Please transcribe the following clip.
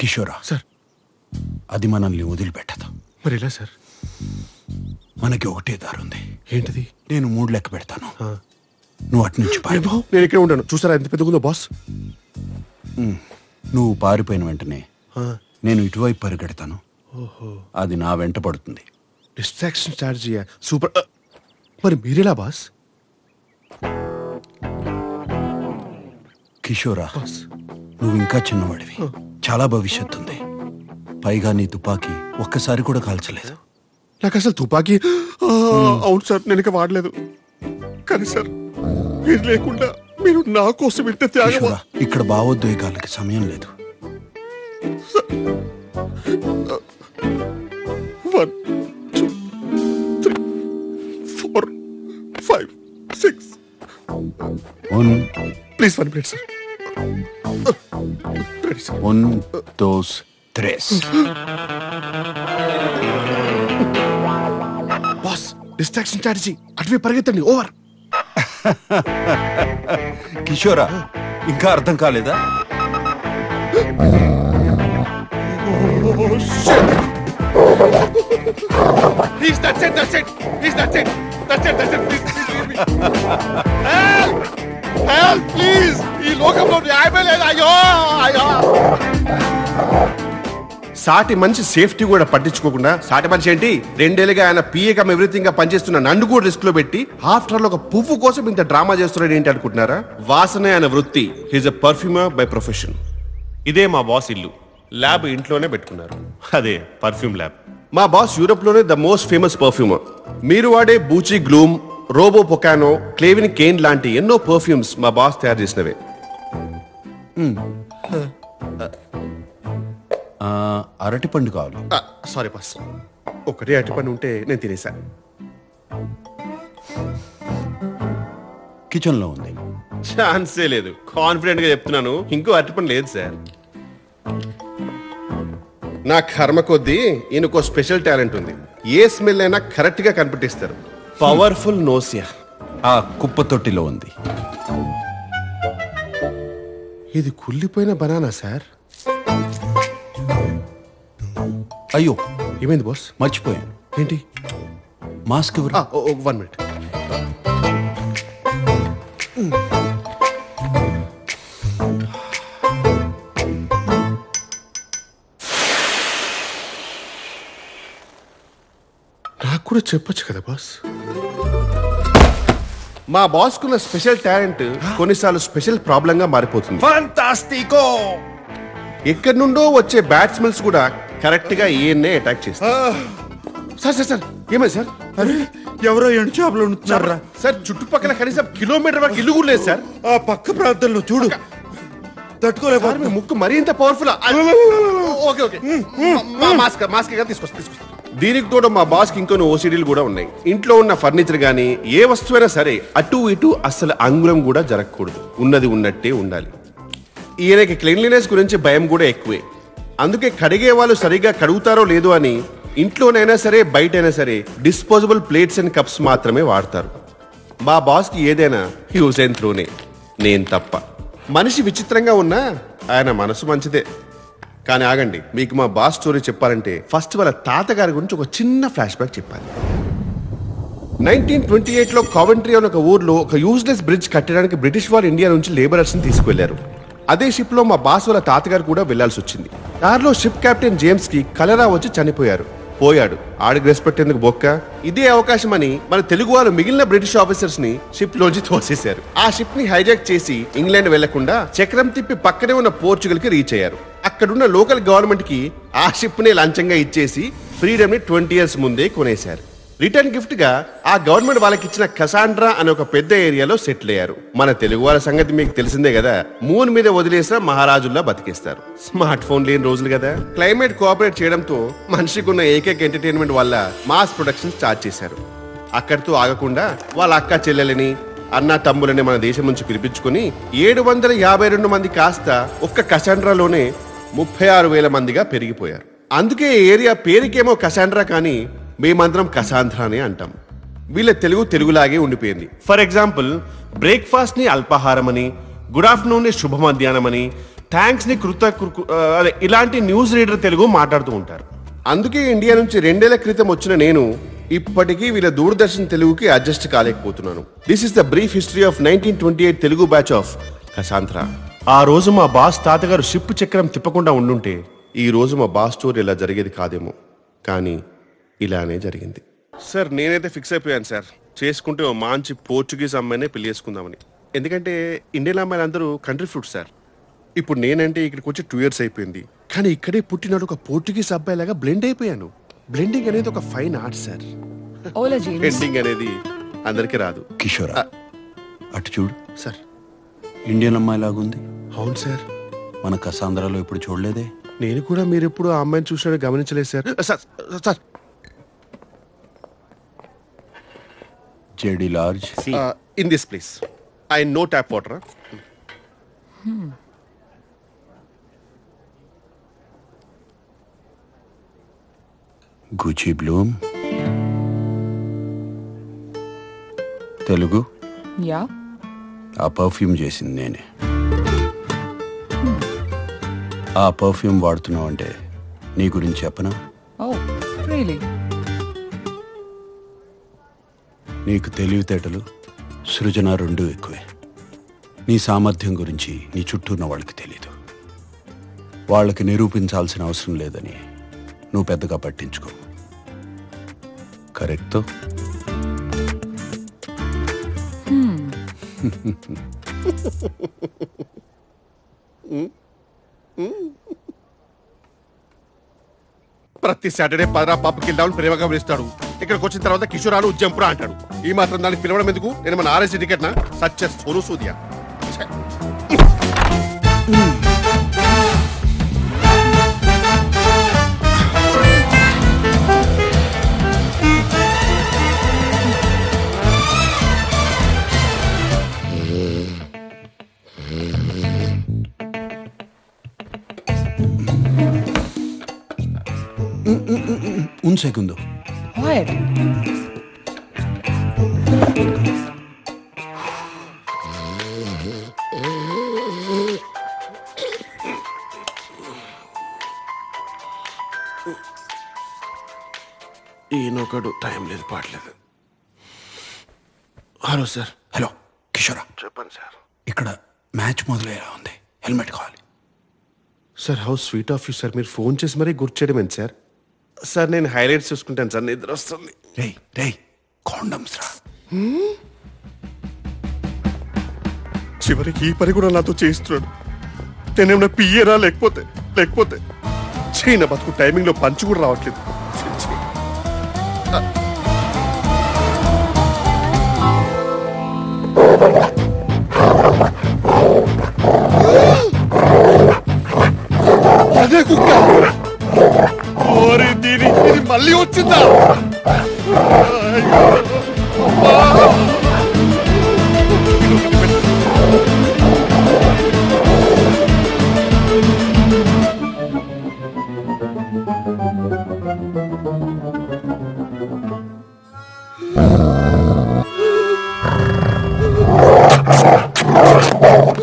కిషోరా sir, అది మనల్ని వదిలిపెట్టదు. మరి ఎలా సార్? మనకి ఒకటే దారుంది. ఏంటిది? నేను 3 లెక్క పెడతాను, నువ్వు అటు నుంచి పారిపో. నేను ఇక్కడే ఉంటాను. చూసారా ఎంత పెద్దగుందో బాస్? నువ్వు పారిపోయిన వెంటనే నేను ఇటువైపు పరిగెడతాను. అది నా వెంట పడుతుంది. Distraction strategy super. మరి మీరెలా బాస్? కిషోరా, నువ్వు ఇంకా చిన్నవాడివి, చాలా భవిష్యత్తు ఉంది. పైగా నీ తుపాకీ ఒక్కసారి కూడా కాల్చలేదు. నాకు అసలు తుపాకీ అవును సార్, నేను ఇక వాడలేదు. కానీ సార్, మీరు లేకుండా మీరు నా కోసం ఇంత త్యాగం. కిషోరా, ఇక్కడ భావోద్వేగాలకి సమయం లేదు. 1 2 3 4 5 6 please 1 minute sir. 1 2 3. Boss, distraction strategy. అటువే పరిగెత్తండి. ఓవర్. కిషోరా, ఇంకా అర్థం కాలేదా? Please, that's it. Please, that's it. Please leave me. Help, please. ఈ లోకంలో న్యాయమే లేదు. అయ్యో. సాటి మనిషి సేఫ్టీ కూడా పట్టించుకోకుండా, సాటి మనిషి ఏంటి 2 ఏళ్ళుగా ఆయన పిఏకం ఎవ్రీథింగ్ గా పనిచేస్తున్న నన్ను కూడా రిస్క్ లో పెట్టి ఆఫ్టర్ ఒక పువ్వు కోసం ఇంత డ్రామా చేస్తున్నాడు ఏంటి అనుకుంటున్నారా? వాసనే ఆయన వృత్తి. He's a perfumer by profession. ఇదే మా బాస్ ఇల్లు. ల్యాబ్ ఇంట్లోనే పెట్టుకున్నారు. అదే పర్ఫ్యూమ్ ల్యాబ్. మా బాస్ యూరోప్ లోనే ద మోస్ట్ ఫేమస్ పర్ఫ్యూమర్. మీరు వాడే బూచి గ్లూమ్, రోబో పొకానో, క్లేవిన్ కేన్ లాంటి ఎన్నో పర్ఫ్యూమ్స్ మా బాస్ తయారు చేసినవే. అరటిపండు కావాలి. సారీ బాస్, ఒకటే అరటిపండు ఉంటే నేను తినేసా. కిచెన్ లో ఉంది. ఛాన్సే లేదు. కాన్ఫిడెంట్ గా చెప్తున్నాను, ఇంకో అరటిపండు లేదు సార్. నా కర్మ కొద్దీ ఈయనకో స్పెషల్ టాలెంట్ ఉంది. ఏ స్మెల్ అయినా కరెక్ట్ గా కనిపెట్టిస్తారు. Powerful nausea. ఆ కుప్ప తొట్టిలో ఉంది. ఇది కుళ్ళిపోయిన బనానా సార్. అయ్యో, ఏమైంది బాస్? మర్చిపోయాను. ఏంటి? మాస్క్ ఎవరు? 1 minute. నాకు కూడా చెప్పొచ్చు కదా బాస్. మా బాస్ కున్న స్పెషల్ టాలెంట్ కొన్నిసార్లు స్పెషల్ ప్రాబ్లం గా మారిపోతుంది. ఫాంటాస్టికో! ఎక్కడి నుండో వచ్చే బ్యాట్స్మెన్స్ కూడా కరెక్ట్ గా ఈయన్నే అటాక్ చేస్తారు. సార్ ఏమైంది సార్? అరే, ఎవరో ఎండు చేపలు ఉంటున్నారా సార్? చుట్టుపక్కల కనీసం కిలోమీటర్ వరకు ఇల్లు కూడా లేదు సార్. ఆ పక్క ప్రాంతంలో చూడు. తట్టుకోలేకపోతే ముక్కు మరీ ఇంత పవర్ఫుల్. ఓకే మాస్క్ తీసుకొస్తా. దీనికి తోడు మా బాస్ కి ఇంకొన్ని ఓసిడీలు కూడా ఉన్నాయి. ఇంట్లో ఉన్న ఫర్నిచర్ గానీ ఏ వస్తువైనా సరే అటు ఇటు అస్సలు అంగుళం కూడా జరగకూడదు. ఉన్నది ఉన్నట్టే ఉండాలి. ఈయనకి క్లీన్లీనెస్ గురించి భయం కూడా ఎక్కువే. అందుకే కడిగే వాళ్ళు సరిగా కడుగుతారో లేదో అని ఇంట్లోనైనా సరే బయటైనా సరే డిస్పోజబుల్ ప్లేట్స్ అండ్ కప్స్ మాత్రమే వాడతారు. మా బాస్ కి ఏదైనా యూజ్ అండ్ త్రోనే, నేను తప్ప. మనిషి విచిత్రంగా ఉన్నా ఆయన మనసు మంచిదే. కానీ ఆగండి, మీకు మా బాస్ స్టోరీ చెప్పాలంటే ఫస్ట్ వాళ్ళ తాతగారి గురించి ఒక చిన్న ఫ్లాష్ బ్యాక్ చెప్పాలి. 1928లో కావెంట్రీ అనే ఒక ఊర్లో ఒక యూజ్లెస్ బ్రిడ్జ్ కట్టడానికి బ్రిటిష్ వాళ్ళు ఇండియా నుంచి లేబరర్స్ ని తీసుకువెళ్లారు. అదే షిప్ లో మా బాస్ వాళ్ళ తాతగారు కూడా వెళ్లాల్సి వచ్చింది. దారిలో షిప్ కెప్టెన్ జేమ్స్ కి కలరా వచ్చి చనిపోయారు. ఆడికి రెస్పెక్ట్ ఎందుకు బొక్క? ఇదే అవకాశం అని మన తెలుగు వాళ్ళు మిగిలిన బ్రిటిష్ ఆఫీసర్స్ ని షిప్ లోంచి తోసేశారు. ఆ షిప్ ని హైజాక్ చేసి ఇంగ్లాండ్ వెళ్లకుండా చక్రం తిప్పి పక్కనే ఉన్న పోర్చుగల్ కి రీచ్ అయ్యారు. అక్కడున్న లోకల్ గవర్నమెంట్ కి ఆ షిప్ ని లంచంగా ఇచ్చేసి ఫ్రీడమ్ ని 20 years ముందే కొనేశారు. రిటర్న్ గిఫ్ట్ గా ఆ గవర్నమెంట్ వాళ్ళకి ఇచ్చిన కసాండ్రా అనే ఒక పెద్ద ఏరియాలో సెటిల్ అయ్యారు. మన తెలుగు వాళ్ళ సంగతి మీకు తెలిసిందే కదా. మూన్ మీద వదిలేసిన మహారాజుల్లా బతికేస్తారు. స్మార్ట్ ఫోన్ లేని రోజులు కదా. క్లైమేట్ కోఆపరేట్ చేయడంతో మనిషికి ఉన్న ఏకైక ఎంటర్టైన్మెంట్ వల్ల మాస్ ప్రొడక్షన్ స్టార్ట్ చేశారు. అక్కడితో ఆగకుండా వాళ్ళ అక్క చెల్లెలని అన్న తమ్ములని మన దేశం నుంచి పిలిపించుకుని 752 మంది కాస్త ఒక్క కసాండ్రాలోనే 36,000 మందిగా పెరిగిపోయారు. అందుకే ఏరియా పేరుకేమో కసాండ్రా కానీ మేమందరం కసాంధ్రానే అంటాం. వీళ్ళ తెలుగులాగే ఉండిపోయింది. ఫర్ ఎగ్జాంపుల్, బ్రేక్ఫాస్ట్ ని అల్పాహారం అని, గుడ్ ఆఫ్టర్నూన్ ని శుభ మధ్యాహ్నం అని, థ్యాంక్స్ ని అదే ఇలాంటి న్యూస్ రీడర్ తెలుగు మాట్లాడుతూ ఉంటారు. అందుకే ఇండియా నుంచి 2 ఏళ్ల క్రితం వచ్చిన నేను ఇప్పటికీ వీళ్ళ దూరదర్శన్ తెలుగుకి అడ్జస్ట్ కాలేకపోతున్నాను. This is the brief history of 1928 Telugu batch of Cassandra. ఆ రోజు మా బాస్ తాతగారు షిప్ చక్రం తిప్పకుండా ఉండుంటే ఈ రోజు మా బాస్ స్టోరీ ఇలా జరిగేది కాదేమో, కానీ ఇలానే జరిగింది. సార్ నేనైతే ఫిక్స్ అయిపోయాను సార్, చేసుకుంటే ఓ మంచి పోర్చుగీస్ అమ్మాయినే పెళ్లి చేసుకుందామని. ఎందుకంటే ఇండియన్ అమ్మాయిలు అందరూ కంట్రీ ఫ్రూట్ సార్. ఇప్పుడు నేనంటే ఇక్కడికి వచ్చి 2 years అయిపోయింది, కానీ ఇక్కడే పుట్టినాడు ఒక పోర్చుగీస్ అబ్బాయి లాగా బ్లెండ్ అయిపోయాను. బ్లెండింగ్ అనేది ఒక ఫైన్ ఆర్ట్ సార్. బ్లెండింగ్ అనేది అందరికీ రాదు. కిషోరా అటు చూడు సార్. ఇండియన్ అమ్మాయి లాగుంది. అవును సార్. మన కసాంధ్రాలో ఎప్పుడు చూడలేదే. నేను కూడా మీరు ఎప్పుడు ఆ అమ్మాయిని చూసినా గమనించలేదు సార్. సార్ సార్ జేడి large in this place I know tap water. Gucci Bloom Telugu. Yeah ఆ పర్ఫ్యూమ్ చేసింది నేనే. ఆ పర్ఫ్యూమ్ వాడుతున్నావు అంటే నీ గురించి చెప్పనా? Oh really? నీకు తెలివితేటలు సృజన రెండూ ఎక్కువే. నీ సామర్థ్యం గురించి నీ చుట్టూ ఉన్న వాళ్ళకి తెలీదు. వాళ్ళకి నిరూపించాల్సిన అవసరం లేదని నువ్వు పెద్దగా పట్టించుకో. కరెక్టో? ప్రతి సాటర్డే పదరా పాపకి వెళ్దామని ప్రేమగా పిలుస్తాడు. ఇక్కడికి వచ్చిన తర్వాత కిషోరాలు జంపురా అంటాడు. ఈ మాత్రం దానికి పిలవడం ఎందుకు? నేను మన ఆర్ఎస్ టికెట్ నా సచ్చ సోను సూదియా. Un segundo. Quiet. ఈయనొకడు టైం లేదు పాడలేదు. Hello sir. హలో కిషోరా, చెప్పండి సార్. ఇక్కడ మ్యాచ్ మొదలయ్యేలా ఉంది. హెల్మెట్ కావాలి. Sir how sweet of you sir. మీరు ఫోన్ చేసి మరీ గుర్తు చేయడం ఏంటి సార్? సార్ నేను హైలైట్స్ చూసుకుంటాను సార్, నిద్ర వస్తుంది. రే కాండమ్స్ రా. చివరికి ఈ పని కూడా నాతో చేయిస్తున్నాడు. నేనేమన్నా పియ్యరా లేకపోతే చైనా బతుకు టైమింగ్ లో పంచి కూడా రావట్లేదు. అదే కుక్క. దీని మళ్ళీ వచ్చిందా?